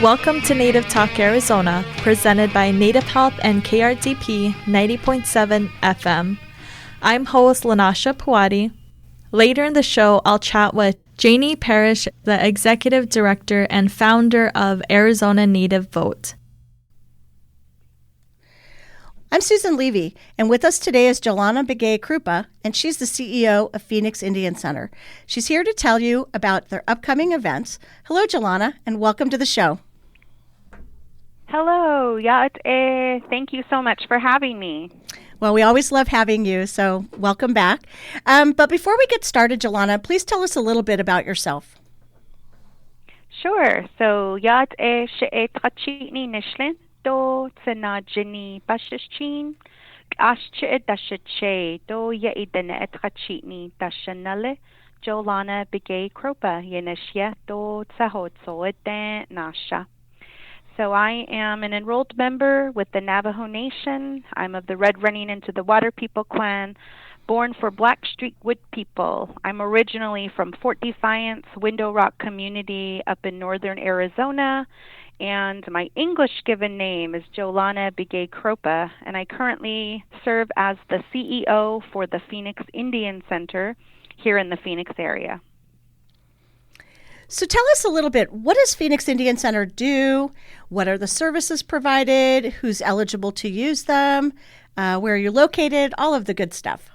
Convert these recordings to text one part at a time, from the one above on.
Welcome to Native Talk Arizona, presented by Native Health and KRDP 90.7 FM. I'm host Lanasha Puwadi. Later in the show, I'll chat with Jaynie Parrish, the Executive Director and founder of Arizona Native Vote. I'm Susan Levy, and with us today is Jolyana Begay-Kroupa, and she's the CEO of Phoenix Indian Center. She's here to tell you about their upcoming events. Hello, Jolyana, and welcome to the show. Hello. Thank you so much for having me. Well, we always love having you, so welcome back. But before we get started, Jolyana, please tell us a little bit about yourself. Sure. So, do tsena Jaynie Parrish ashche dashe do ya idene etrachini dashanale Jolyana Begay-Kroupa yeneshya do tsahot soete nasha. So I am an enrolled member with the Navajo Nation. I'm of the Red Running Into the Water People clan, born for Blackstreet Wood People. I'm originally from Fort Defiance, Window Rock community up in northern Arizona, and my English given name is Jolyana Begay-Kroupa, and I currently serve as the CEO for the Phoenix Indian Center here in the Phoenix area. So tell us a little bit, what does Phoenix Indian Center do? What are the services provided? Who's eligible to use them? Where you're located? All of the good stuff.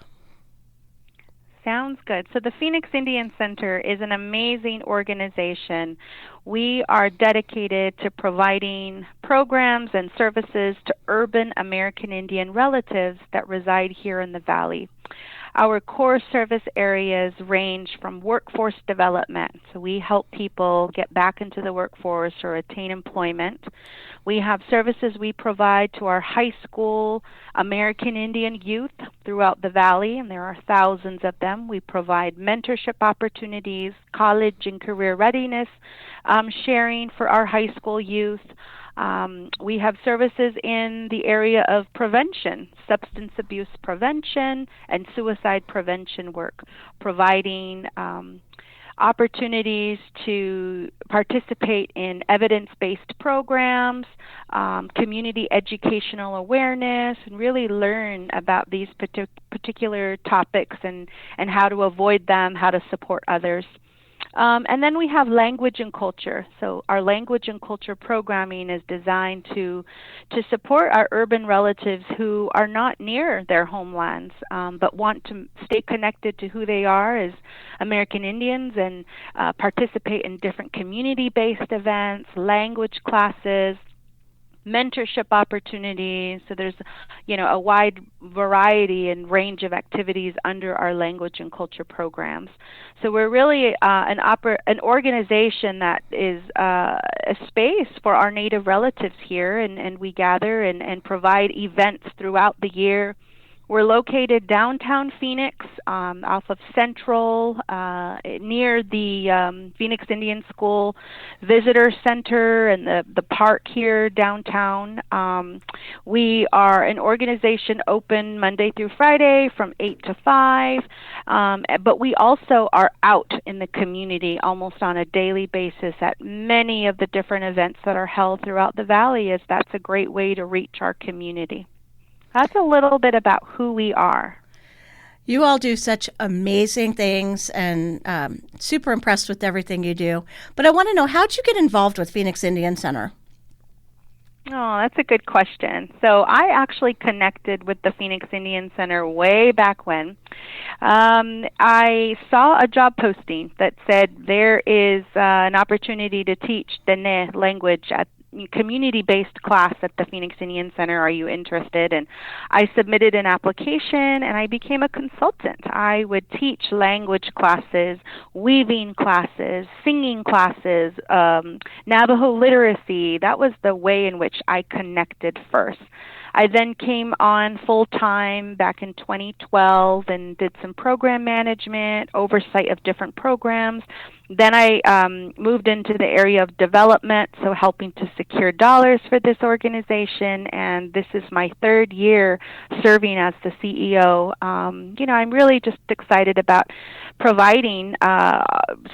Sounds good. So the Phoenix Indian Center is an amazing organization. We are dedicated to providing programs and services to urban American Indian relatives that reside here in the Valley. Our core service areas range from workforce development. So we help people get back into the workforce or attain employment. We have services we provide to our high school American Indian youth throughout the Valley, and there are thousands of them. We provide mentorship opportunities, college and career readiness sharing for our high school youth. We have services in the area of prevention, substance abuse prevention, and suicide prevention work, providing opportunities to participate in evidence-based programs, community educational awareness, and really learn about these particular topics and how to avoid them, how to support others. And then we have language and culture. So our language and culture programming is designed to support our urban relatives who are not near their homelands, but want to stay connected to who they are as American Indians and participate in different community-based events, language classes, mentorship opportunities. So there's, a wide variety and range of activities under our language and culture programs. So we're really an organization that is a space for our Native relatives here, and we gather and provide events throughout the year. We're located downtown Phoenix, off of Central, near the Phoenix Indian School Visitor Center and the park here downtown. We are an organization open Monday through Friday from 8 to 5, but we also are out in the community almost on a daily basis at many of the different events that are held throughout the Valley, as that's a great way to reach our community. That's a little bit about who we are. You all do such amazing things, and super impressed with everything you do. But I want to know, how'd you get involved with Phoenix Indian Center? Oh, that's a good question. So I actually connected with the Phoenix Indian Center way back when. I saw a job posting that said there is an opportunity to teach Dene language at community-based class at the Phoenix Indian Center. Are you interested? And I submitted an application, and I became a consultant. I would teach language classes, weaving classes, singing classes, Navajo literacy. That was the way in which I connected first. I then came on full-time back in 2012 and did some program management, oversight of different programs. Then I moved into the area of development, so helping to secure dollars for this organization, and this is my third year serving as the CEO. I'm really just excited about providing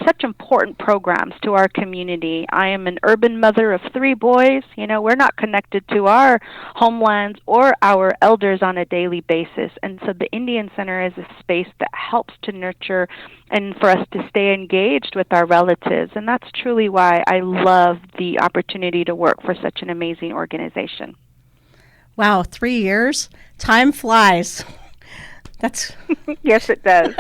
such important programs to our community. I am an urban mother of 3 boys. We're not connected to our homelands or our elders on a daily basis, and so the Indian Center is a space that helps to nurture and for us to stay engaged with our relatives, and that's truly why I love the opportunity to work for such an amazing organization. Wow, 3 years? Time flies. That's Yes, it does.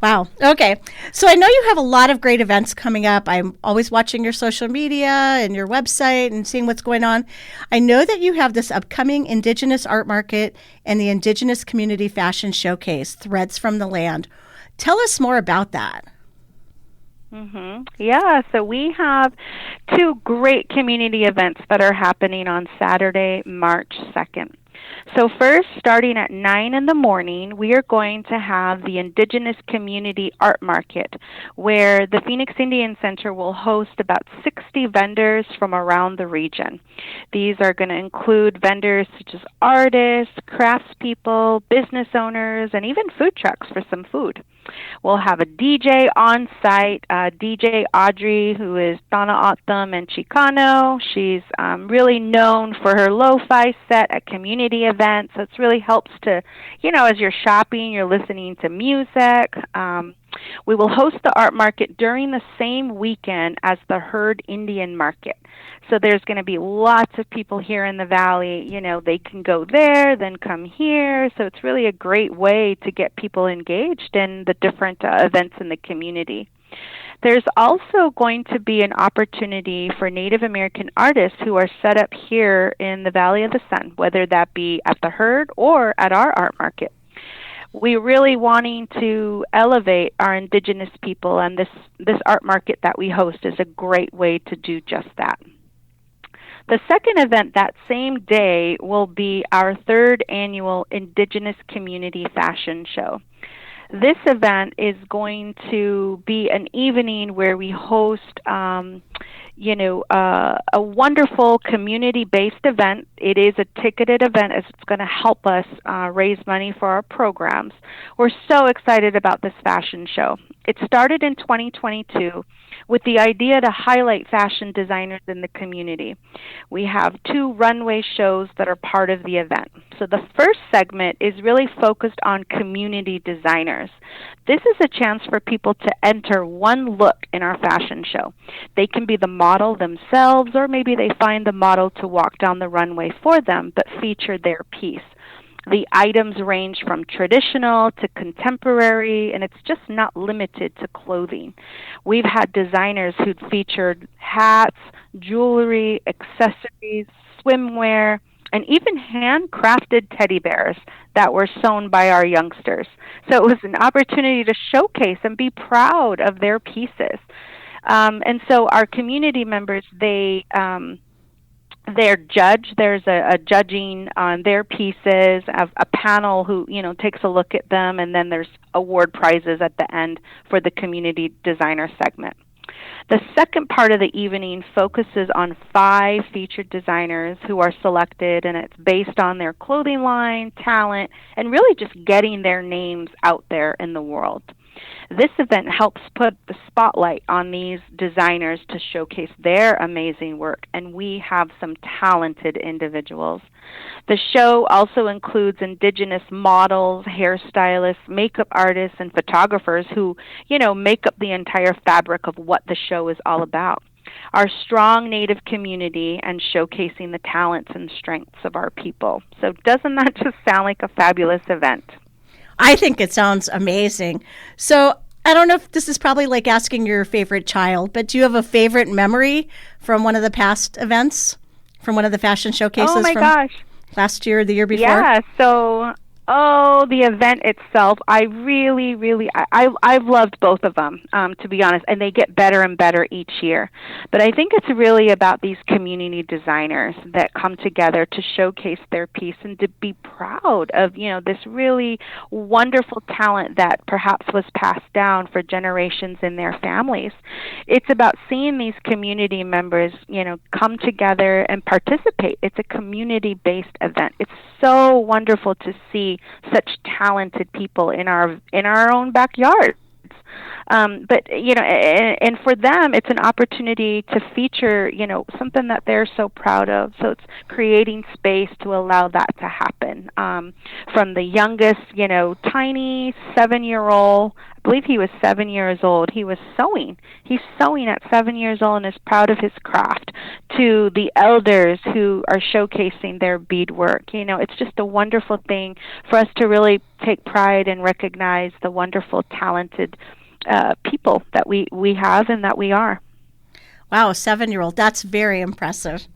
Wow. Okay. So I know you have a lot of great events coming up. I'm always watching your social media and your website and seeing what's going on. I know that you have this upcoming Indigenous Art Market and the Indigenous Community Fashion Showcase, Threads from the Land. Tell us more about that. Yeah, so we have 2 great community events that are happening on Saturday, March 2nd. So first, starting at 9 in the morning, we are going to have the Indigenous Community Art Market, where the Phoenix Indian Center will host about 60 vendors from around the region. These are going to include vendors such as artists, craftspeople, business owners, and even food trucks for some food. We'll have a DJ on site, DJ Audrey, who is Donna Otham and Chicano. She's really known for her lo-fi set at community events. So it really helps to, as you're shopping, you're listening to music. We will host the art market during the same weekend as the Herd Indian Market. So there's going to be lots of people here in the Valley. They can go there, then come here. So it's really a great way to get people engaged in the different events in the community. There's also going to be an opportunity for Native American artists who are set up here in the Valley of the Sun, whether that be at the Herd or at our art market. We're really wanting to elevate our Indigenous people, and this art market that we host is a great way to do just that. The second event that same day will be our 3rd annual Indigenous Community Fashion Show. This event is going to be an evening where we host a wonderful community-based event. It is a ticketed event as it's going to help us raise money for our programs. We're so excited about this fashion show. It started in 2022 with the idea to highlight fashion designers in the community. We have 2 runway shows that are part of the event. So the first segment is really focused on community designers. This is a chance for people to enter one look in our fashion show. They can be the model themselves, or maybe they find the model to walk down the runway for them, but feature their piece. The items range from traditional to contemporary, and it's just not limited to clothing. We've had designers who've featured hats, jewelry, accessories, swimwear, and even handcrafted teddy bears that were sewn by our youngsters. So it was an opportunity to showcase and be proud of their pieces. And so our community members, they're judged. There's a judging on their pieces, a panel who takes a look at them, and then there's award prizes at the end for the community designer segment. The second part of the evening focuses on 5 featured designers who are selected, and it's based on their clothing line, talent, and really just getting their names out there in the world. This event helps put the spotlight on these designers to showcase their amazing work, and we have some talented individuals. The show also includes Indigenous models, hairstylists, makeup artists, and photographers who, make up the entire fabric of what the show is all about. Our strong Native community and showcasing the talents and strengths of our people. So doesn't that just sound like a fabulous event? I think it sounds amazing. So I don't know if this is probably like asking your favorite child, but do you have a favorite memory from one of the past events, from one of the fashion showcases? Oh my gosh. Last year or the year before? Yeah, so Oh, the event itself, I really, I've loved both of them, to be honest, and they get better and better each year. But I think it's really about these community designers that come together to showcase their piece and to be proud of, this really wonderful talent that perhaps was passed down for generations in their families. It's about seeing these community members, come together and participate. It's a community-based event. It's so wonderful to see such talented people in our own backyards. But and for them, it's an opportunity to feature, something that they're so proud of. So it's creating space to allow that to happen. From the youngest, tiny 7-year-old, I believe he was 7 years old. He was sewing. He's sewing at 7 years old and is proud of his craft. To the elders who are showcasing their beadwork. It's just a wonderful thing for us to really take pride and recognize the wonderful, talented people that we have and that we are. Wow, a 7-year-old. That's very impressive.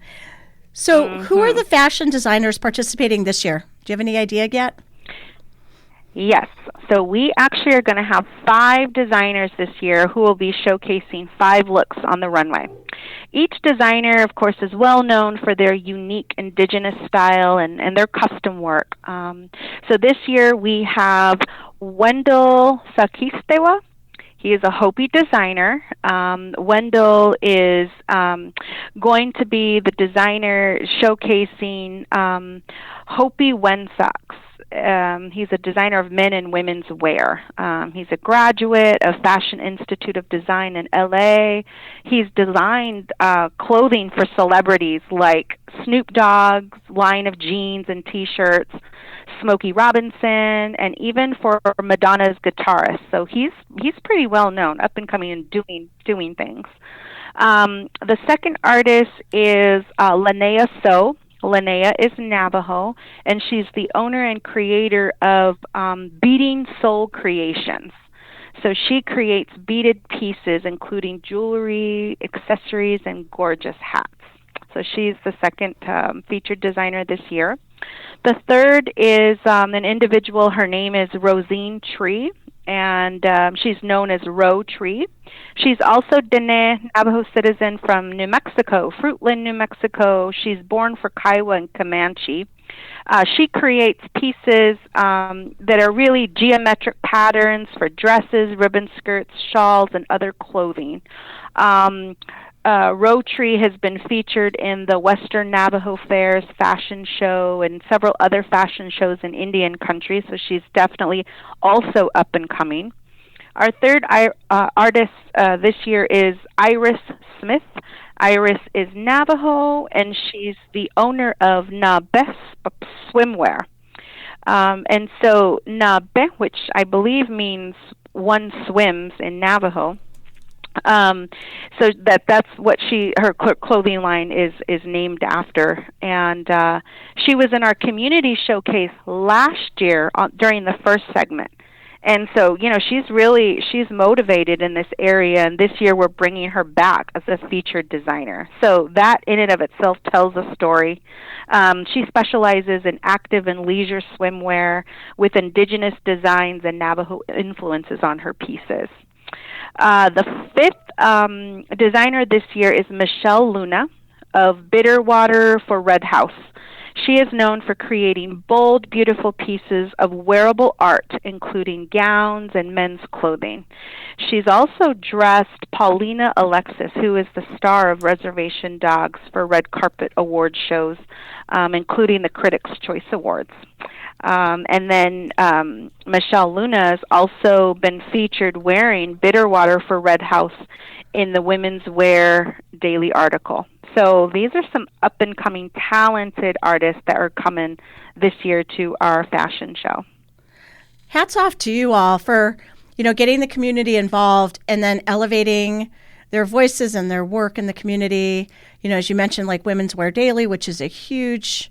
So who are the fashion designers participating this year? Do you have any idea yet? Yes. So we actually are going to have 5 designers this year who will be showcasing 5 looks on the runway. Each designer, of course, is well known for their unique indigenous style and their custom work. So this year we have Wendell Sakistewa. He is a Hopi designer. Wendell is going to be the designer showcasing Hopi Wensocks. He's a designer of men and women's wear. He's a graduate of Fashion Institute of Design in LA. He's designed clothing for celebrities like Snoop Dogg's line of jeans and T-shirts, Smokey Robinson, and even for Madonna's guitarist. So he's pretty well known, up and coming and doing things. The second artist is Linnea So. Linnea is Navajo, and she's the owner and creator of Beading Soul Creations. So she creates beaded pieces, including jewelry, accessories, and gorgeous hats. So she's the second featured designer this year. The third is an individual. Her name is Rosine Tree, and she's known as Ro Tree. She's also Dene Navajo citizen from New Mexico, Fruitland, New Mexico. She's born for Kiowa and Comanche. She creates pieces that are really geometric patterns for dresses, ribbon skirts, shawls, and other clothing. Rotary has been featured in the Western Navajo Fairs fashion show and several other fashion shows in Indian country, so she's definitely also up and coming. Our third artist this year is Iris Smith. Iris is Navajo, and she's the owner of Nabe Swimwear. And so Nabe, which I believe means one swims in Navajo, so that's what her clothing line is named after. And she was in our community showcase last year during the first segment. And so, she's motivated in this area, and this year we're bringing her back as a featured designer. So that in and of itself tells a story. She specializes in active and leisure swimwear with indigenous designs and Navajo influences on her pieces. The fifth designer this year is Michelle Luna of Bitterwater for Red House. She is known for creating bold, beautiful pieces of wearable art, including gowns and men's clothing. She's also dressed Paulina Alexis, who is the star of Reservation Dogs for red carpet award shows, including the Critics' Choice Awards. And then Michelle Luna has also been featured wearing Bitterwater for Red House in the Women's Wear Daily article. So these are some up-and-coming talented artists that are coming this year to our fashion show. Hats off to you all for, getting the community involved and then elevating their voices and their work in the community. As you mentioned, like Women's Wear Daily, which is a huge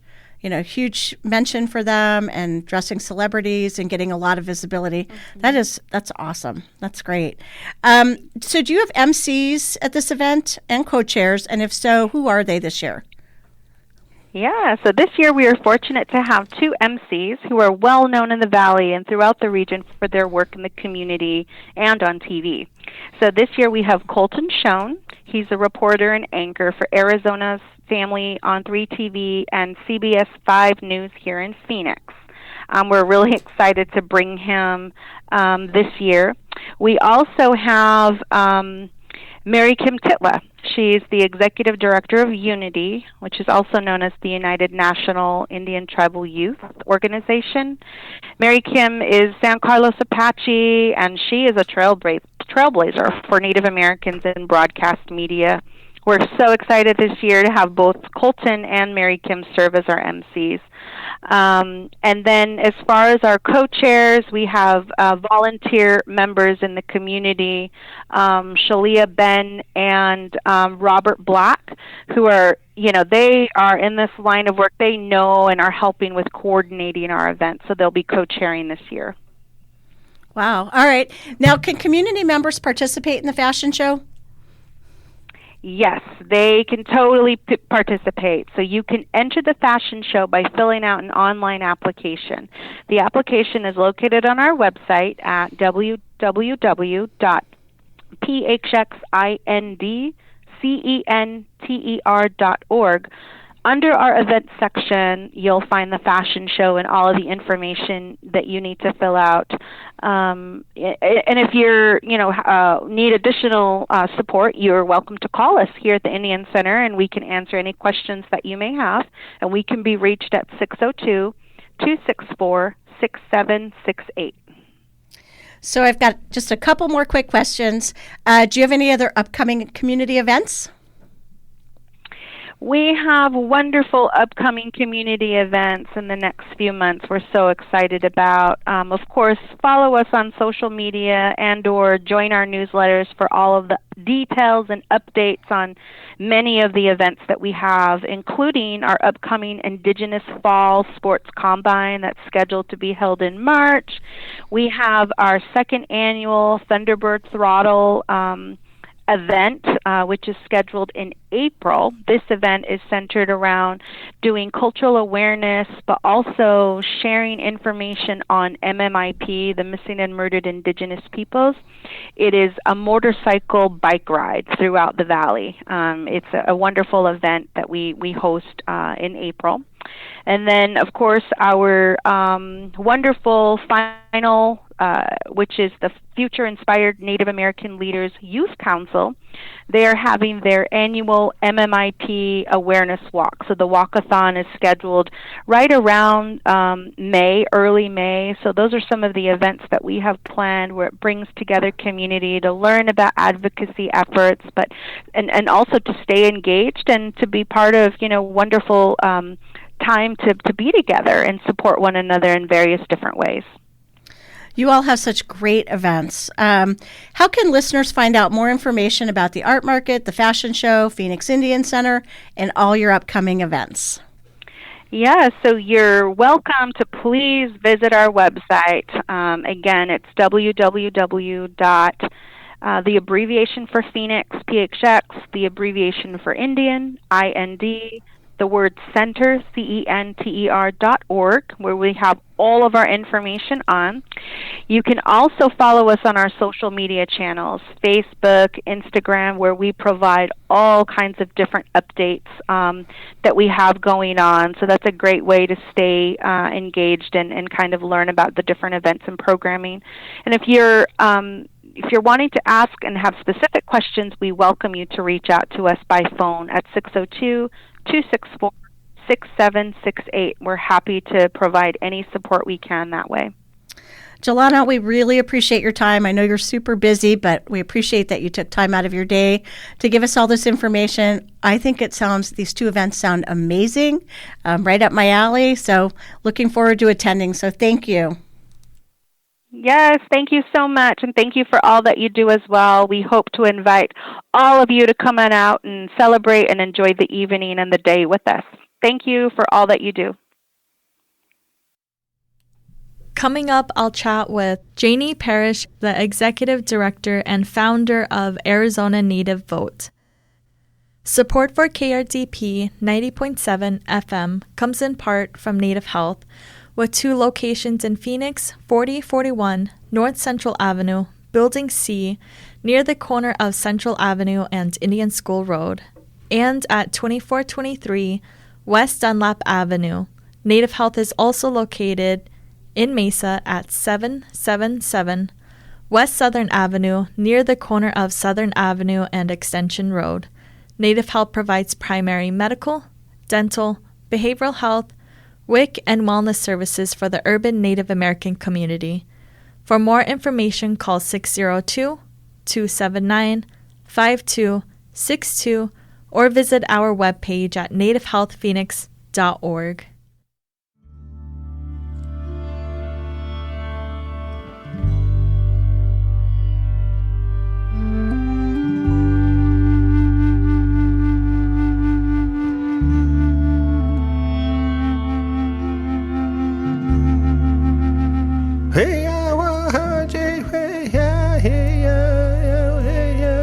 mention for them, and dressing celebrities and getting a lot of visibility. Mm-hmm. That's awesome. That's great. So do you have MCs at this event and co-chairs? And if so, who are they this year? Yeah, so this year we are fortunate to have two MCs who are well known in the Valley and throughout the region for their work in the community and on TV. So this year we have Colton Schoen. He's a reporter and anchor for Arizona's Family on 3 TV and CBS 5 News here in Phoenix. We're really excited to bring him this year. We also have Mary Kim Titla. She's the Executive Director of Unity, which is also known as the United National Indian Tribal Youth Organization. Mary Kim is San Carlos Apache, and she is a trailblazer for Native Americans in broadcast media. We're so excited this year to have both Colton and Mary Kim serve as our MCs. And then as far as our co-chairs, we have volunteer members in the community, Shalia Ben and Robert Black, who are, they are in this line of work. They know and are helping with coordinating our events, so they'll be co-chairing this year. Wow. All right. Now, can community members participate in the fashion show? Yes, they can totally participate. So you can enter the fashion show by filling out an online application. The application is located on our website at www.phxindcenter.org. Under our events section, you'll find the fashion show and all of the information that you need to fill out. And if you're, need additional support, you're welcome to call us here at the Indian Center, and we can answer any questions that you may have. And we can be reached at 602-264-6768. So I've got just a couple more quick questions. Do you have any other upcoming community events? We have wonderful upcoming community events in the next few months we're so excited about. Of course, follow us on social media and or join our newsletters for all of the details and updates on many of the events that we have, including our upcoming Indigenous Fall Sports Combine that's scheduled to be held in March. We have our second annual Thunderbird Throttle event, which is scheduled in April. This event is centered around doing cultural awareness, but also sharing information on MMIP, the Missing and Murdered Indigenous Peoples. It is a motorcycle bike ride throughout the Valley. It's a wonderful event that we host in April. And then, of course, our wonderful final, which is the Future Inspired Native American Leaders Youth Council. They are having their annual MMIP awareness walk. So the walkathon is scheduled right around May, early May. So those are some of the events that we have planned where it brings together community to learn about advocacy efforts, but and also to stay engaged and to be part of, wonderful time to be together and support one another in various different ways. You all have such great events. How can listeners find out more information about the art market, the fashion show, Phoenix Indian Center, and all your upcoming events? Yeah, so you're welcome to please visit our website. Again, it's the abbreviation for Phoenix, PHX, the abbreviation for Indian, IND, the word center, CENTER.org, where we have all of our information on. You can also follow us on our social media channels, Facebook, Instagram, where we provide all kinds of different updates that we have going on. So that's a great way to stay engaged and kind of learn about the different events and programming. And if you're wanting to ask and have specific questions, we welcome you to reach out to us by phone at 602-264-6768. We're happy to provide any support we can that way. Jolyana, we really appreciate your time. I know you're super busy, but we appreciate that you took time out of your day to give us all this information. I think these two events sound amazing, right up my alley. So looking forward to attending. So thank you. Yes, thank you so much, and thank you for all that you do as well. We hope to invite all of you to come on out and celebrate and enjoy the evening and the day with us. Thank you for all that you do. Coming up, I'll chat with Jaynie Parrish, the Executive Director and founder of Arizona Native Vote. Support for KRDP 90.7 FM comes in part from Native Health, with 2 locations in Phoenix, 4041 North Central Avenue, Building C, near the corner of Central Avenue and Indian School Road, and at 2423 West Dunlap Avenue. Native Health is also located in Mesa at 777 West Southern Avenue, near the corner of Southern Avenue and Extension Road. Native Health provides primary medical, dental, behavioral health, WIC, and wellness services for the urban Native American community. For more information, call 602-279-5262 or visit our webpage at nativehealthphoenix.org. Hey, I want hey, yeah, hey, yeah, hey, yeah, hey, yeah,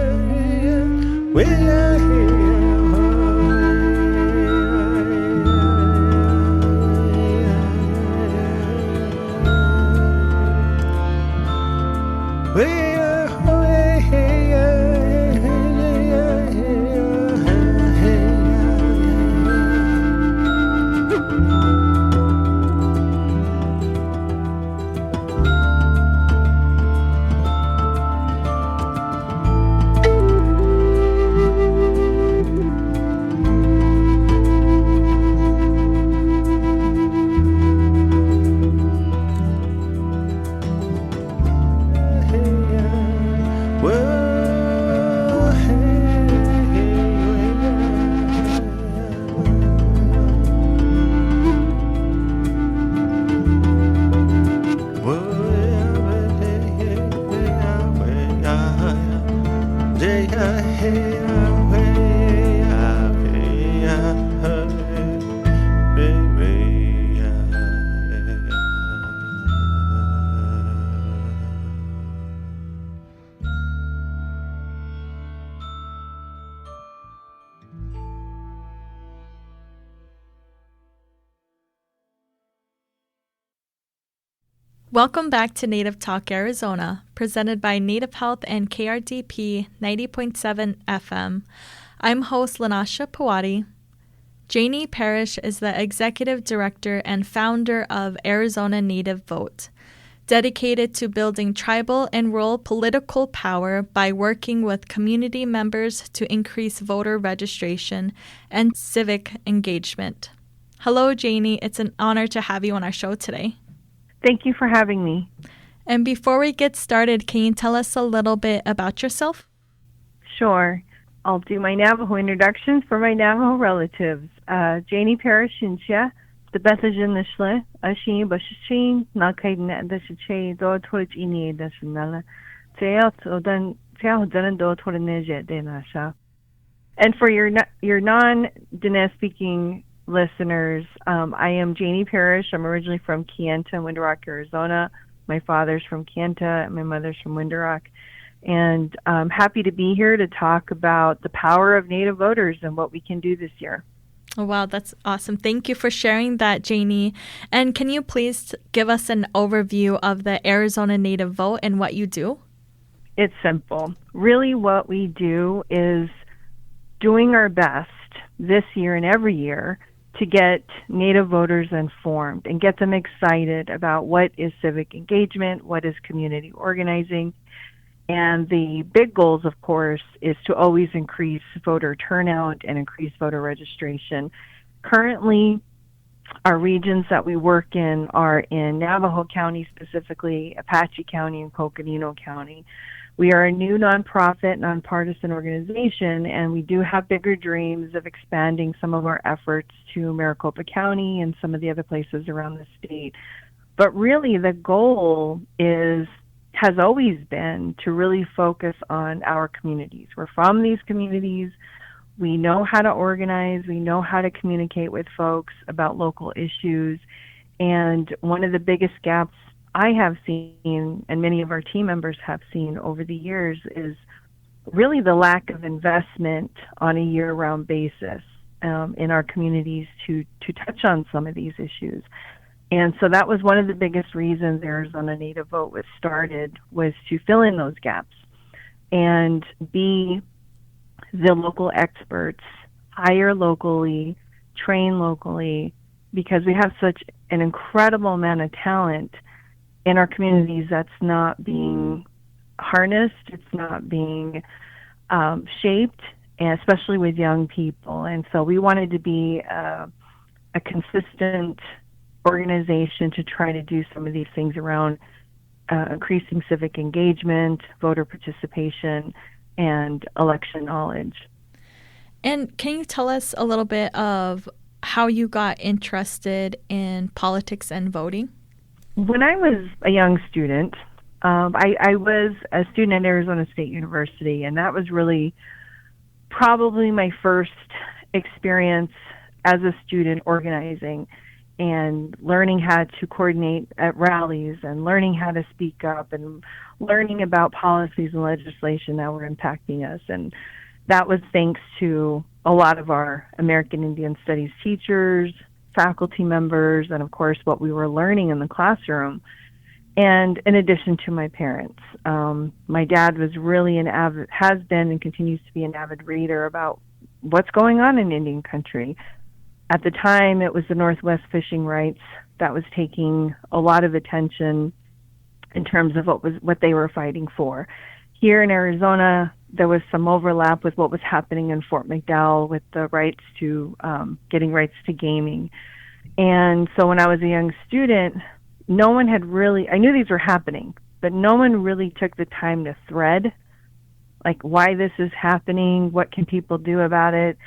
Welcome back to Native Talk Arizona, presented by Native Health and KRDP 90.7 FM. I'm host Lanasha Pawadi. Jaynie Parrish is the executive director and founder of Arizona Native Vote, dedicated to building tribal and rural political power by working with community members to increase voter registration and civic engagement. Hello, Jaynie. It's an honor to have you on our show today. Thank you for having me. And before we get started, can you tell us a little bit about yourself? Sure. I'll do my Navajo introductions for my Navajo relatives. Jaynie Parrish Insha, the Bethlehem Nishle, Ashin Bashin, Nakaidna Dashe, Do Torch Ini Dashanala, Tayat Odan Tahodan Do Torneja de Nasha. And for your non-Diné speaking listeners, I am Jaynie Parrish. I'm originally from Kayenta, Window Rock, Arizona. My father's from Kayenta, and my mother's from Window Rock. And I'm happy to be here to talk about the power of Native voters and what we can do this year. Oh, wow, that's awesome. Thank you for sharing that, Jaynie. And can you please give us an overview of the Arizona Native Vote and what you do? It's simple. Really what we do is doing our best this year and every year to get Native voters informed and get them excited about what is civic engagement, what is community organizing. And the big goals, of course, is to always increase voter turnout and increase voter registration. Currently, our regions that we work in are in Navajo County, specifically Apache County and Coconino County. We are a new nonprofit, nonpartisan organization, and we do have bigger dreams of expanding some of our efforts to Maricopa County and some of the other places around the state. But really, the goal has always been to really focus on our communities. We're from these communities. We know how to organize. We know how to communicate with folks about local issues. And one of the biggest gaps I have seen, and many of our team members have seen over the years, is really the lack of investment on a year-round basis in our communities to touch on some of these issues. And so that was one of the biggest reasons Arizona Native Vote was started, was to fill in those gaps and be the local experts, hire locally, train locally, because we have such an incredible amount of talent in our communities that's not being harnessed, it's not being shaped, and especially with young people. And so we wanted to be a consistent organization to try to do some of these things around increasing civic engagement, voter participation, and election knowledge. And can you tell us a little bit of how you got interested in politics and voting? When I was a young student, I was a student at Arizona State University, and that was really probably my first experience as a student organizing and learning how to coordinate at rallies and learning how to speak up and learning about policies and legislation that were impacting us. And that was thanks to a lot of our American Indian Studies teachers, faculty members, and of course what we were learning in the classroom. And in addition to my parents, my dad was really has been and continues to be an avid reader about what's going on in Indian country. At the time, it was the Northwest fishing rights that was taking a lot of attention in terms of what they were fighting for. Here in Arizona, there was some overlap with what was happening in Fort McDowell with the rights to getting rights to gaming. And so when I was a young student, no one had really, I knew these were happening, but no one really took the time to thread, like why this is happening, what can people do about it.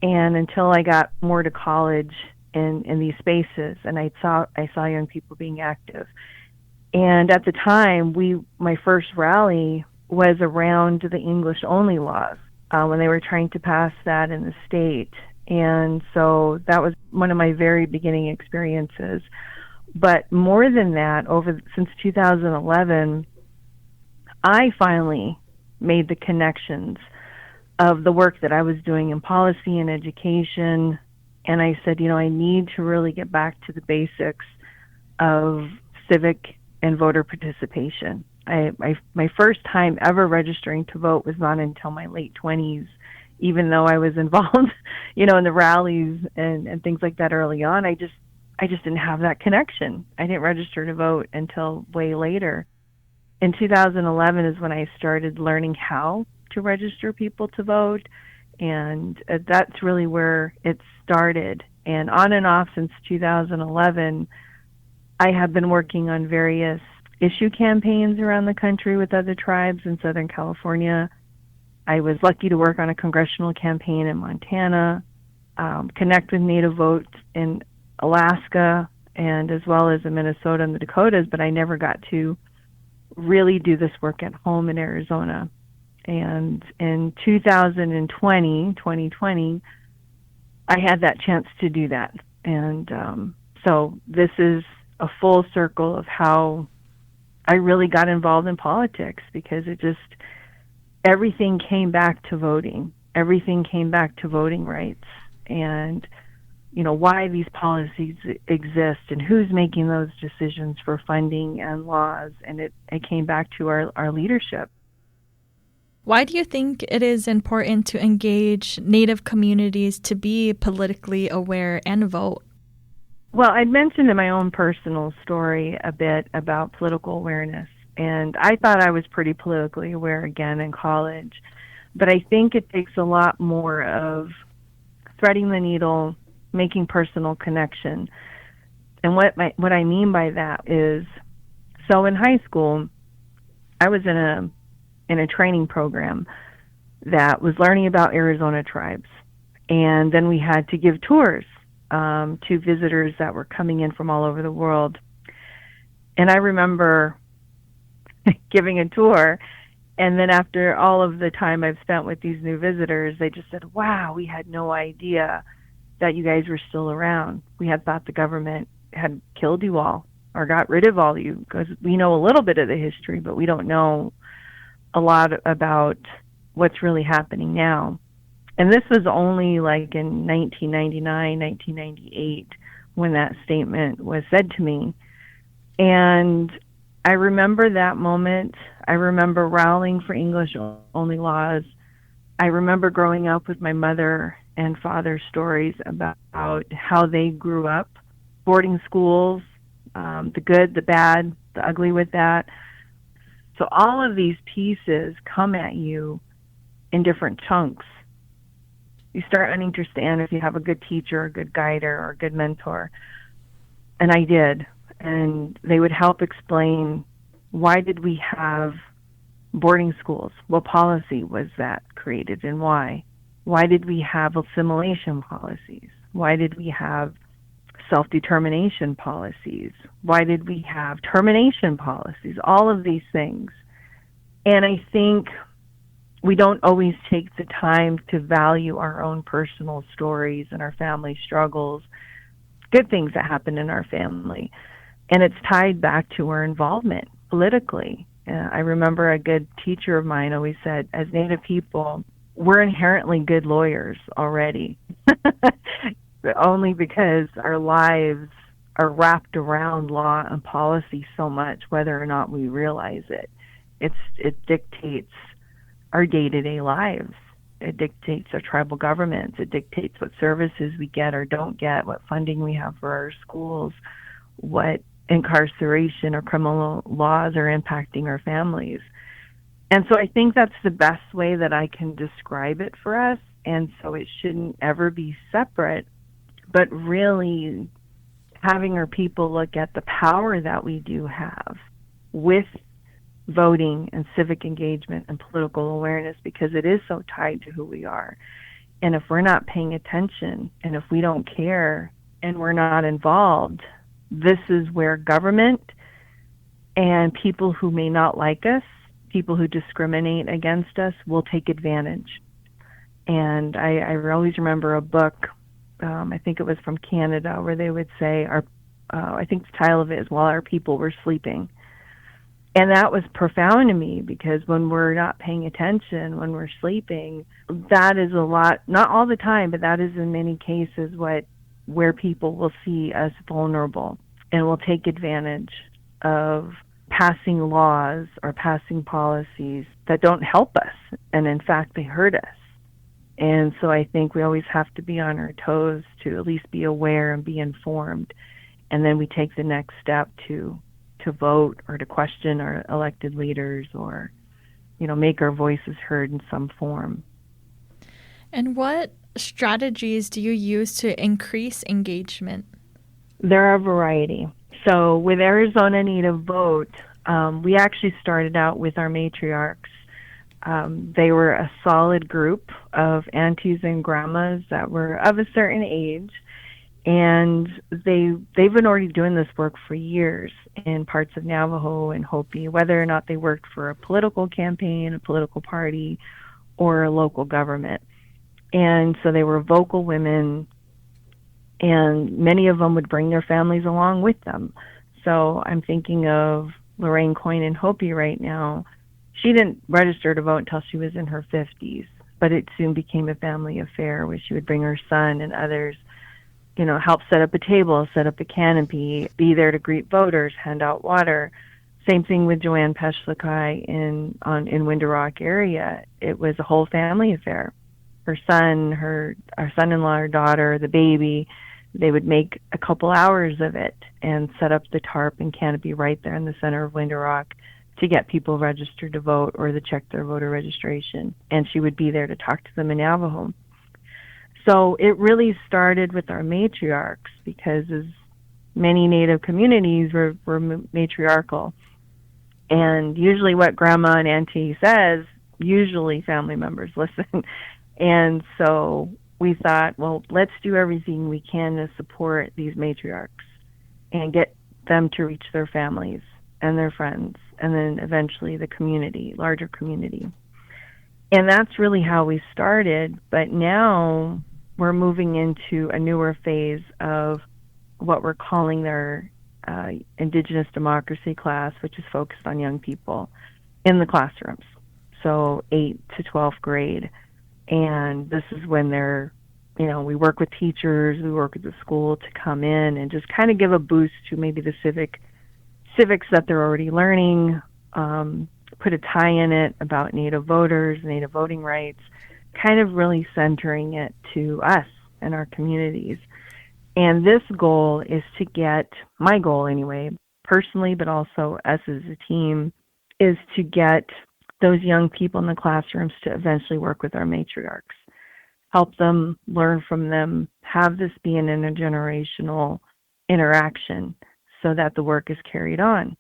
And until I got more to college in these spaces, and I saw young people being active. And at the time, my first rally was around the English-only laws when they were trying to pass that in the state. And so that was one of my very beginning experiences. But more than that, since 2011, I finally made the connections of the work that I was doing in policy and education. And I said, I need to really get back to the basics of civic and voter participation. My first time ever registering to vote was not until my late 20s, even though I was involved, in the rallies and things like that early on. I just didn't have that connection. I didn't register to vote until way later. In 2011 is when I started learning how to register people to vote, and that's really where it started. And on and off since 2011, I have been working on various issue campaigns around the country with other tribes in Southern California. I was lucky to work on a congressional campaign in Montana, connect with Native Vote in Alaska, and as well as in Minnesota and the Dakotas, but I never got to really do this work at home in Arizona. And in 2020, I had that chance to do that. And so this is a full circle of how I really got involved in politics, because everything came back to voting. Everything came back to voting rights and, why these policies exist and who's making those decisions for funding and laws. And it came back to our leadership. Why do you think it is important to engage Native communities to be politically aware and vote? Well, I'd mentioned in my own personal story a bit about political awareness, and I thought I was pretty politically aware again in college, but I think it takes a lot more of threading the needle, making personal connection. And what I mean by that is, so in high school, I was in a training program that was learning about Arizona tribes. And then we had to give tours to visitors that were coming in from all over the world. And I remember giving a tour, and then after all of the time I've spent with these new visitors, they just said, wow, we had no idea that you guys were still around. We had thought the government had killed you all or got rid of all you, because we know a little bit of the history, but we don't know a lot about what's really happening now. And this was only like in 1999, 1998 when that statement was said to me. And I remember that moment. I remember rallying for English-only laws. I remember growing up with my mother and father's stories about how they grew up, boarding schools, the good, the bad, the ugly with that. So all of these pieces come at you in different chunks. You start to understand if you have a good teacher, a good guider, or a good mentor. And I did. And they would help explain, why did we have boarding schools? What policy was that created and why? Why did we have assimilation policies? Why did we have self-determination policies? Why did we have termination policies? All of these things. And I think we don't always take the time to value our own personal stories and our family struggles, good things that happen in our family. And it's tied back to our involvement politically. I remember a good teacher of mine always said, as Native people, we're inherently good lawyers already, only because our lives are wrapped around law and policy so much, whether or not we realize it. It dictates our day-to-day lives. It dictates our tribal governments. It dictates what services we get or don't get, what funding we have for our schools, what incarceration or criminal laws are impacting our families. And so I think that's the best way that I can describe it for us. And so it shouldn't ever be separate, but really having our people look at the power that we do have with voting and civic engagement and political awareness, because it is so tied to who we are. And if we're not paying attention, and if we don't care, and we're not involved, this is where government and people who may not like us, people who discriminate against us, will take advantage. And I always remember a book, I think it was from Canada, where they would say, I think the title of it is While Our People Were Sleeping. And that was profound to me, because when we're not paying attention, when we're sleeping, that is a lot, not all the time, but that is in many cases where people will see us vulnerable and will take advantage of passing laws or passing policies that don't help us. And in fact, they hurt us. And so I think we always have to be on our toes to at least be aware and be informed. And then we take the next step to vote or to question our elected leaders, or, make our voices heard in some form. And what strategies do you use to increase engagement? There are a variety. So with Arizona Native Vote, we actually started out with our matriarchs. They were a solid group of aunties and grandmas that were of a certain age, and they've been already doing this work for years in parts of Navajo and Hopi, whether or not they worked for a political campaign, a political party, or a local government. And so they were vocal women, and many of them would bring their families along with them. So I'm thinking of Lorraine Coyne in Hopi right now. She didn't register to vote until she was in her 50s, but it soon became a family affair where she would bring her son and others, help set up a table, set up a canopy, be there to greet voters, hand out water. Same thing with Joanne Peshlakai in Window Rock area. It was a whole family affair. Her son, our son-in-law, her daughter, the baby, they would make a couple hours of it and set up the tarp and canopy right there in the center of Window Rock to get people registered to vote or to check their voter registration. And she would be there to talk to them in Navajo. So it really started with our matriarchs, because as many Native communities were matriarchal. And usually what grandma and auntie says, usually family members listen. And so we thought, well, let's do everything we can to support these matriarchs and get them to reach their families and their friends, and then eventually the community, larger community. And that's really how we started. But now we're moving into a newer phase of what we're calling their Indigenous democracy class, which is focused on young people in the classrooms. so 8th to 12th grade. And this is when they're, we work with teachers, we work with the school to come in and just kind of give a boost to maybe the civics that they're already learning, put a tie in it about Native voters, Native voting rights, kind of really centering it to us and our communities. And this goal is to get, my goal anyway, personally, but also us as a team, is to get those young people in the classrooms to eventually work with our matriarchs, help them, learn from them, have this be an intergenerational interaction so that the work is carried on.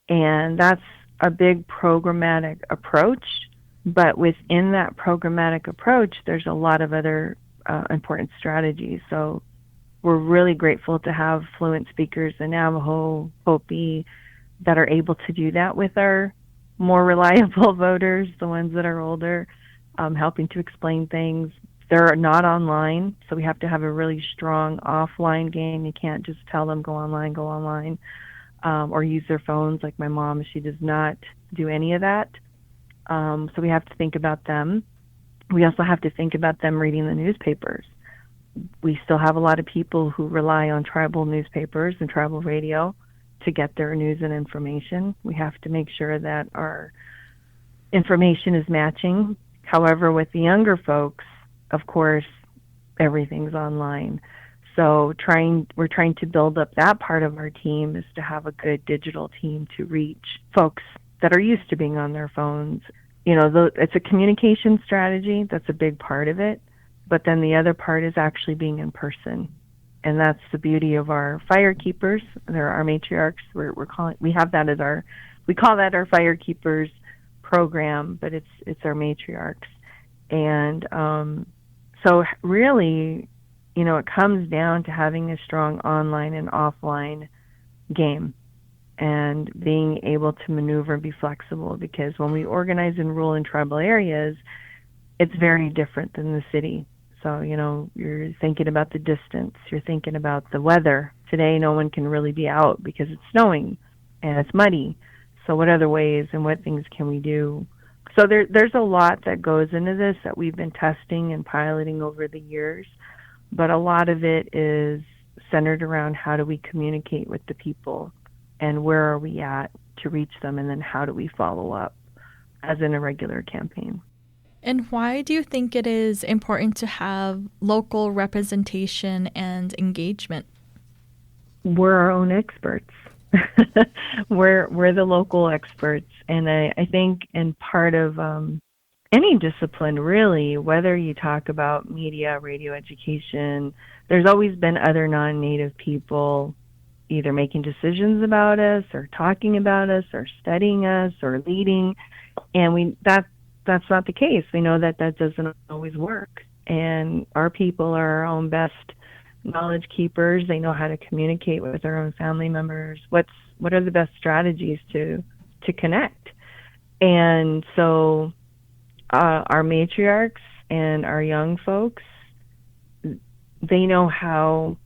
And that's a big programmatic approach, but within that programmatic approach, there's a lot of other important strategies. So we're really grateful to have fluent speakers in Navajo, Hopi, that are able to do that with our more reliable voters, the ones that are older, helping to explain things. They're not online, so we have to have a really strong offline game. You can't just tell them go online, or use their phones like my mom. She does not do any of that. So we have to think about them. We also have to think about them reading the newspapers. We still have a lot of people who rely on tribal newspapers and tribal radio to get their news and information. We have to make sure that our information is matching. However, with the younger folks, of course, everything's online. So we're trying to build up that part of our team, is to have a good digital team to reach folks that are used to being on their phones. It's a communication strategy. That's a big part of it. But then the other part is actually being in person. And that's the beauty of our fire keepers. They're our matriarchs. We call that our fire keepers program, but it's our matriarchs. And so really, it comes down to having a strong online and offline game and being able to maneuver and be flexible, because when we organize in rural and tribal areas, it's very different than the city. So, you're thinking about the distance, you're thinking about the weather. Today, no one can really be out because it's snowing and it's muddy. So what other ways and what things can we do? So there's a lot that goes into this that we've been testing and piloting over the years, but a lot of it is centered around how do we communicate with the people and where are we at to reach them, and then how do we follow up as in a regular campaign. And why do you think it is important to have local representation and engagement? We're our own experts. We're the local experts. And I think in part of any discipline, really, whether you talk about media, radio, education, there's always been other non-Native people either making decisions about us or talking about us or studying us or leading. And that's not the case. We know that doesn't always work. And our people are our own best knowledge keepers. They know how to communicate with their own family members. What are the best strategies to connect? And so our matriarchs and our young folks, they know how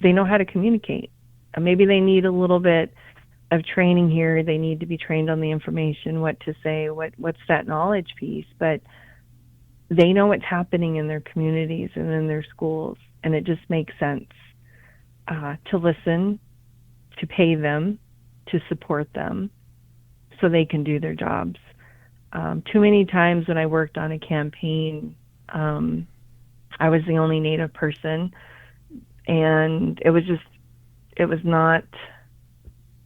to communicate. Maybe they need a little bit of training here. They need to be trained on the information, what to say, what's that knowledge piece. But they know what's happening in their communities and in their schools, and it just makes sense to listen, to pay them, to support them so they can do their jobs. Too many times when I worked on a campaign, I was the only Native person, and it was not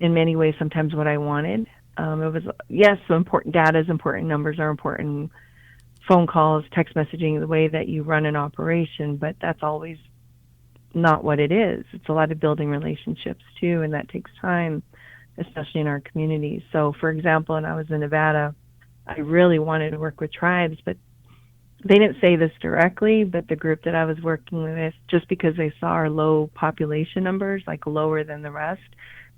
in many ways sometimes what I wanted. It was, yes, so important, data is important, numbers are important, phone calls, text messaging, the way that you run an operation, but that's always not what it is. It's a lot of building relationships too, and that takes time, especially in our communities. So for example, when I was in Nevada, I really wanted to work with tribes, but they didn't say this directly, but the group that I was working with, just because they saw our low population numbers, like lower than the rest,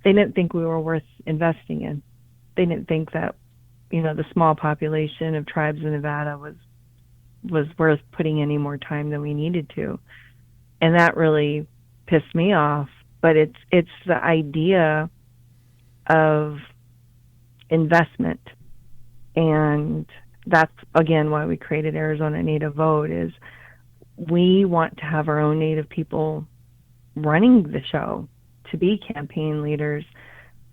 they didn't think we were worth investing in. They didn't think that, the small population of tribes in Nevada was worth putting any more time than we needed to. And that really pissed me off. But it's the idea of investment And that's, again, why we created Arizona Native Vote, is we want to have our own Native people running the show, to be campaign leaders,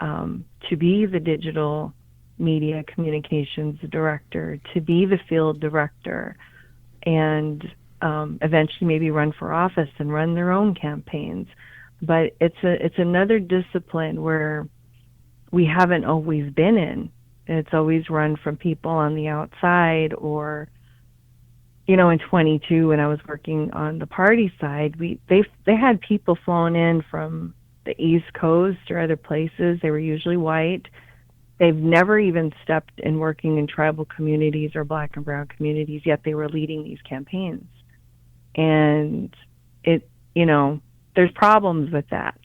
to be the digital media communications director, to be the field director, and eventually maybe run for office and run their own campaigns. But it's another discipline where we haven't always been in. It's always run from people on the outside, or, in 22, when I was working on the party side, they had people flown in from the East Coast or other places. They were usually white. They've never even stepped in working in tribal communities or Black and brown communities, yet they were leading these campaigns. And there's problems with that.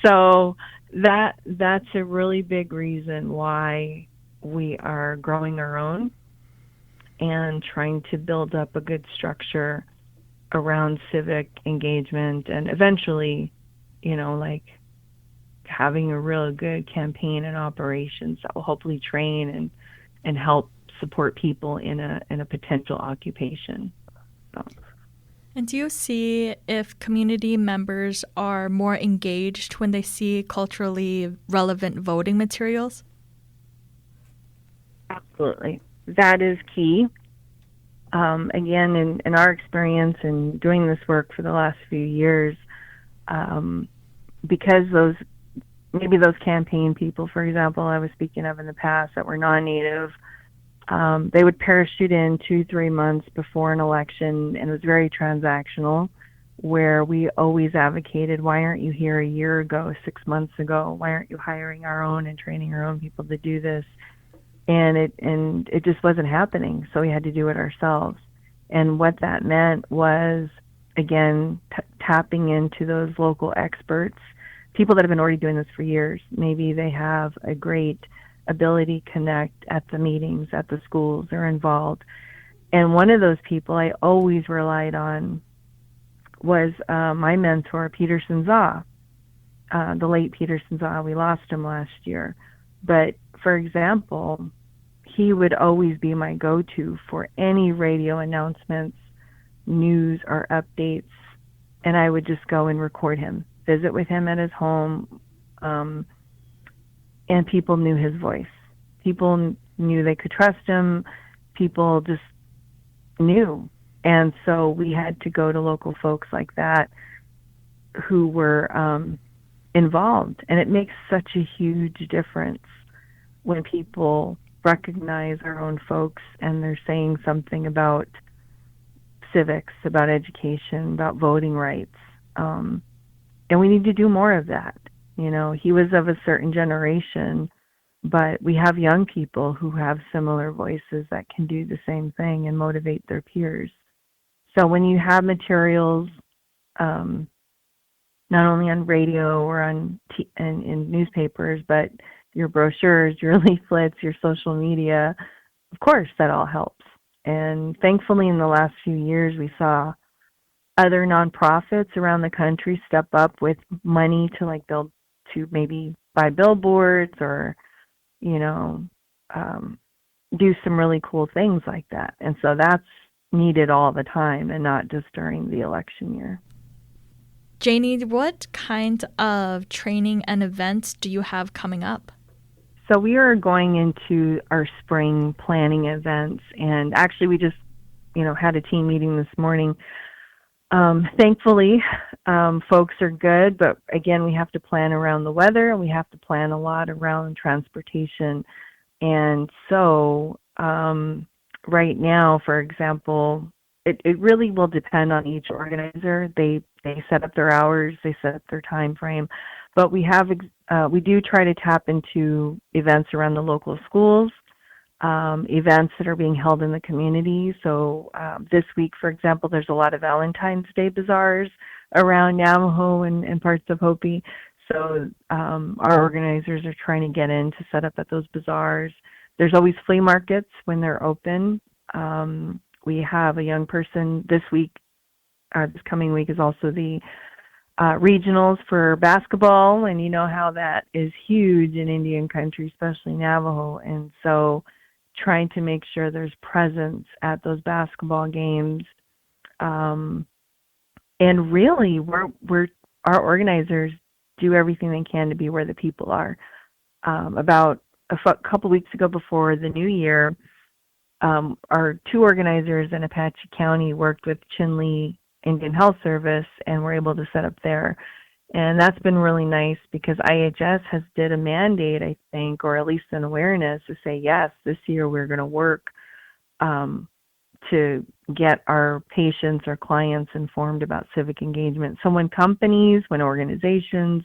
So that's a really big reason why we are growing our own and trying to build up a good structure around civic engagement, and eventually, like having a real good campaign and operations that will hopefully train and help support people in a potential occupation. So. And do you see if community members are more engaged when they see culturally relevant voting materials? Absolutely. That is key. Again, in our experience in doing this work for the last few years, because those campaign people, for example, I was speaking of in the past, that were non-Native, they would parachute in 2-3 months before an election, and it was very transactional, where we always advocated, why aren't you here a year ago, 6 months ago? Why aren't you hiring our own and training our own people to do this? And it just wasn't happening, so we had to do it ourselves. And what that meant was, again, tapping into those local experts, people that have been already doing this for years. Maybe they have a great ability to connect at the meetings, at the schools, they're involved. And one of those people I always relied on was my mentor, Peterson Zaw, the late Peterson Zaw. We lost him last year. But, for example, he would always be my go-to for any radio announcements, news, or updates, and I would just go and record him, visit with him at his home, and people knew his voice. People knew they could trust him. People just knew. And so we had to go to local folks like that who were involved. And it makes such a huge difference when people recognize our own folks and they're saying something about civics, about education, about voting rights. And we need to do more of that. He was of a certain generation, but we have young people who have similar voices that can do the same thing and motivate their peers. So when you have materials, not only on radio or in newspapers, but your brochures, your leaflets, your social media, of course, that all helps. And thankfully, in the last few years, we saw other nonprofits around the country step up with money to maybe buy billboards or, do some really cool things like that. And so that's needed all the time and not just during the election year. Jaynie, what kind of training and events do you have coming up? So we are going into our spring planning events, and actually we just, had a team meeting this morning. Thankfully, folks are good, but again, we have to plan around the weather, and we have to plan a lot around transportation. And so right now, for example, it really will depend on each organizer. They set up their hours, they set up their time frame, but we do try to tap into events around the local schools, events that are being held in the community. So this week, for example, there's a lot of Valentine's Day bazaars around Navajo and parts of Hopi. So our organizers are trying to get in to set up at those bazaars. There's always flea markets when they're open. We have a young person this week, this coming week is also the regionals for basketball, and you know how that is huge in Indian country, especially Navajo. And so trying to make sure there's presence at those basketball games. And really, our organizers do everything they can to be where the people are. About a couple weeks ago before the new year, our two organizers in Apache County worked with Chinle Indian Health Service and were able to set up there. And that's been really nice because IHS has did a mandate, I think, or at least an awareness to say, yes, this year we're going to work to get our patients or clients informed about civic engagement. So when companies, when organizations,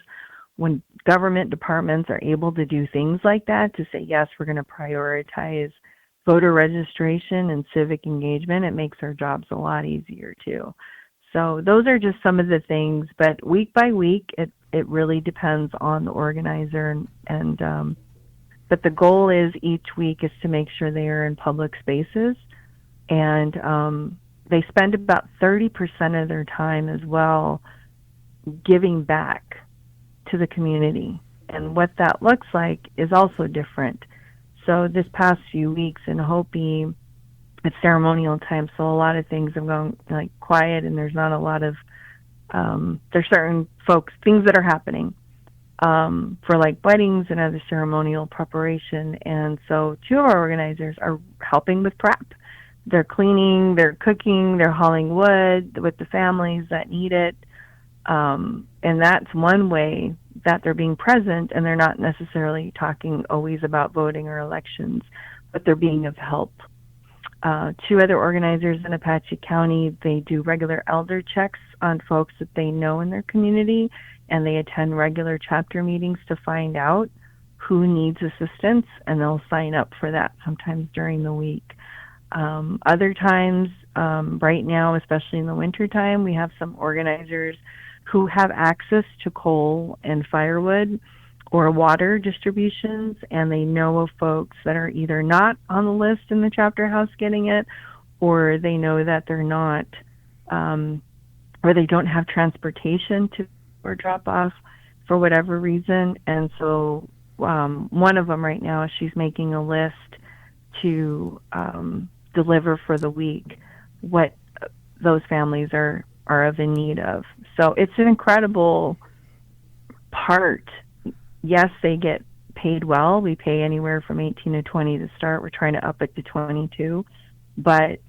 when government departments are able to do things like that, to say, yes, we're going to prioritize voter registration and civic engagement, it makes our jobs a lot easier too. So those are just some of the things, but week by week, it really depends on the organizer, but the goal is each week is to make sure they are in public spaces, and they spend about 30% of their time as well giving back to the community. And what that looks like is also different. So this past few weeks in Hopi, it's ceremonial time, so a lot of things have gone like quiet, and there's not a lot of there's certain things that are happening for like weddings and other ceremonial preparation. And so two of our organizers are helping with prep. They're cleaning, they're cooking, they're hauling wood with the families that need it. And that's one way that they're being present, and they're not necessarily talking always about voting or elections, but they're being of help. Two other organizers in Apache County, they do regular elder checks on folks that they know in their community, and they attend regular chapter meetings to find out who needs assistance, and they'll sign up for that sometimes during the week. Other times, right now, especially in the wintertime, we have some organizers who have access to coal and firewood or water distributions, and they know of folks that are either not on the list in the chapter house getting it, or they know that they're not, or they don't have transportation to or drop off for whatever reason. And so one of them right now, she's making a list to deliver for the week what those families are of in need of. So it's an incredible part. Yes, they get paid well. We pay anywhere from 18 to 20 to start. We're trying to up it to 22. But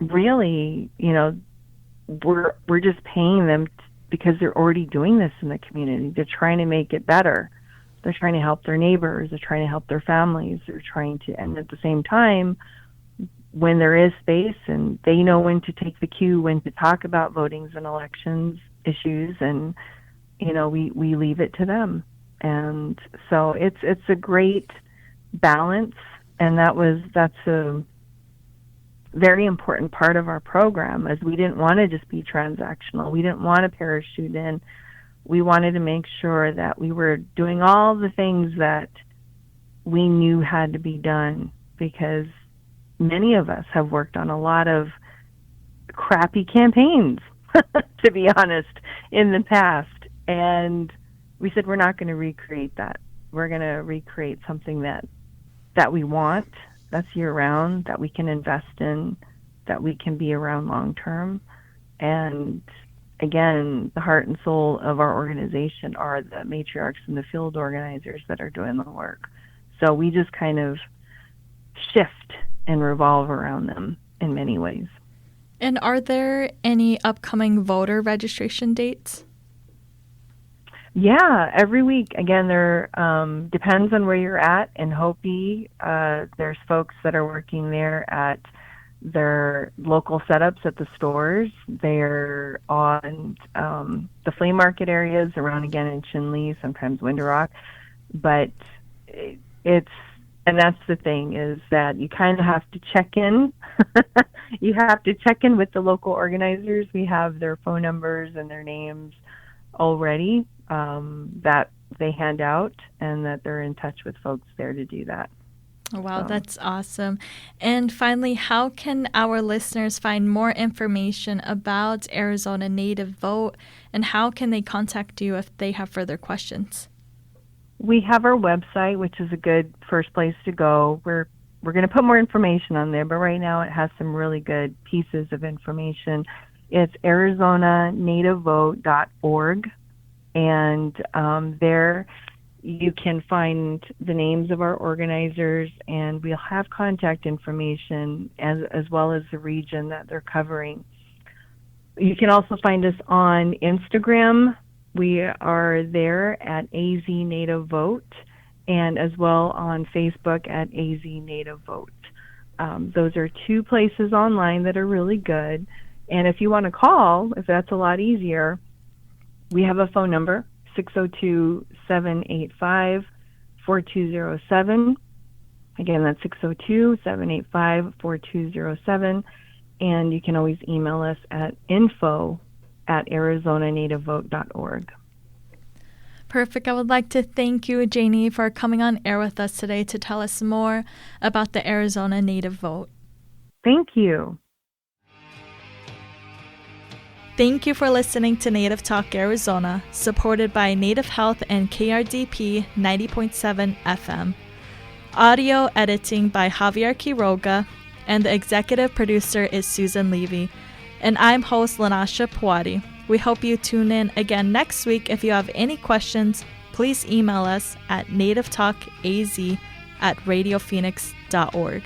really, you know, we're just paying them because they're already doing this in the community. They're trying to make it better. They're trying to help their neighbors. They're trying to help their families. They're trying to, and at the same time, when there is space and they know when to take the cue, when to talk about votings and elections issues, and you know, we leave it to them. And so it's a great balance, and that's a very important part of our program, as we didn't want to just be transactional. We didn't want to parachute in. We wanted to make sure that we were doing all the things that we knew had to be done, because many of us have worked on a lot of crappy campaigns, to be honest, in the past. And we said, we're not going to recreate that. We're going to recreate something that we want, that's year-round, that we can invest in, that we can be around long-term. And again, the heart and soul of our organization are the matriarchs and the field organizers that are doing the work. So we just kind of shift and revolve around them in many ways. And are there any upcoming voter registration dates? Yeah, every week. Again, there depends on where you're at. In Hopi, there's folks that are working there at their local setups at the stores. They're on the flea market areas around, again, in Chinle, sometimes Window Rock. But and that's the thing, is that you kind of have to check in. You have to check in with the local organizers. We have their phone numbers and their names already that they hand out, and that they're in touch with folks there to do that. Oh, wow, So- that's awesome. And finally, how can our listeners find more information about Arizona Native Vote, and how can they contact you if they have further questions? We have our website, which is a good first place to go. We're going to put more information on there, but right now it has some really good pieces of information. It's arizonanativevote.org, and there you can find the names of our organizers, and we'll have contact information as well as the region that they're covering. You can also find us on Instagram. We are there at AZ Native Vote, and as well on Facebook at AZ Native Vote. Those are two places online that are really good. And if you want to call, if that's a lot easier, we have a phone number, 602-785-4207. Again, that's 602-785-4207. And you can always email us at info@arizonanativevote.org. Perfect. I would like to thank you, Jaynie, for coming on air with us today to tell us more about the Arizona Native Vote. Thank you. Thank you for listening to Native Talk Arizona, supported by Native Health and KRDP 90.7 FM. Audio editing by Javier Quiroga, and the executive producer is Susan Levy. And I'm host Lanasha Puwadi. We hope you tune in again next week. If you have any questions, please email us at nativetalkaz@radiophoenix.org.